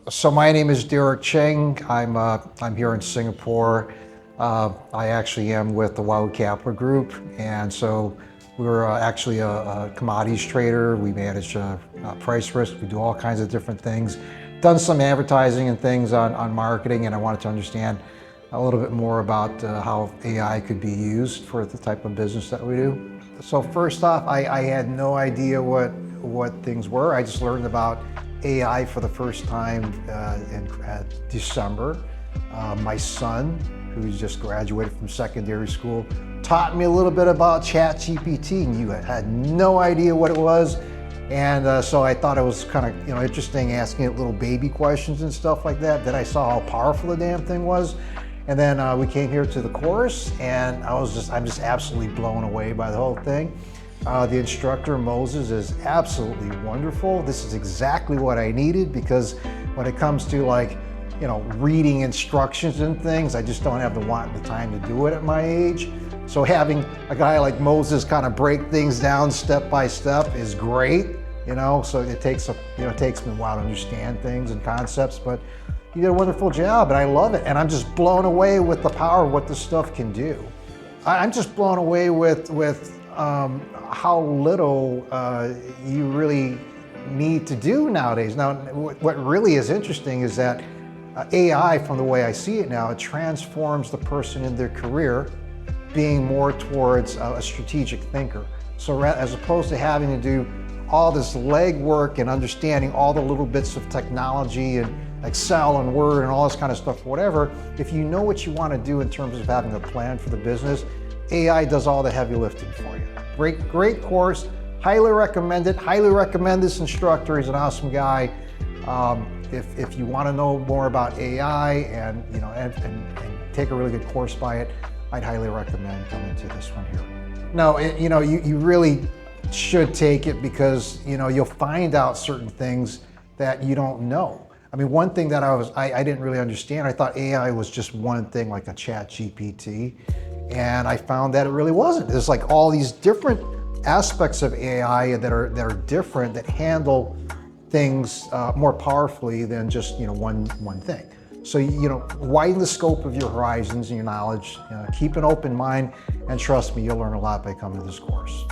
So my name is Derek Cheng. I'm here in Singapore. I actually am with the Wild Capital Group, and so we're actually a commodities trader. We manage price risk. We do all kinds of different things. Done some advertising and things on marketing, and I wanted to understand a little bit more about how AI could be used for the type of business that we do. So first off, I had no idea what things were. I just learned about AI for the first time in December. My son, who's just graduated from secondary school, taught me a little bit about ChatGPT, and you had no idea what it was. And so I thought it was kind of interesting asking it little baby questions and stuff like that. Then I saw how powerful the damn thing was. And then we came here to the course, and I'm just absolutely blown away by the whole thing. The instructor, Moses, is absolutely wonderful. This is exactly what I needed, because when it comes to reading instructions and things, I just don't have the want and the time to do it at my age. So having a guy like Moses kind of break things down step by step is great, so it takes me a while to understand things and concepts, but he did a wonderful job, and I love it. And I'm just blown away with the power of what this stuff can do. I'm just blown away with how little you really need to do nowadays. Now, what really is interesting is that AI, from the way I see it now, it transforms the person in their career being more towards a strategic thinker. So as opposed to having to do all this legwork and understanding all the little bits of technology and Excel and Word and all this kind of stuff, whatever, if you know what you want to do in terms of having a plan for the business, AI does all the heavy lifting for you. Great course, highly recommend it. Highly recommend this instructor. He's an awesome guy. If you want to know more about AI and take a really good course by it, I'd highly recommend coming to this one here. No, you really should take it, because you'll find out certain things that you don't know. I mean, one thing that I didn't really understand, I thought AI was just one thing, like a ChatGPT, and I found that it really wasn't. There's like all these different aspects of AI that are different, that handle things more powerfully than just one thing. So widen the scope of your horizons and your knowledge. Keep an open mind, and trust me, you'll learn a lot by coming to this course.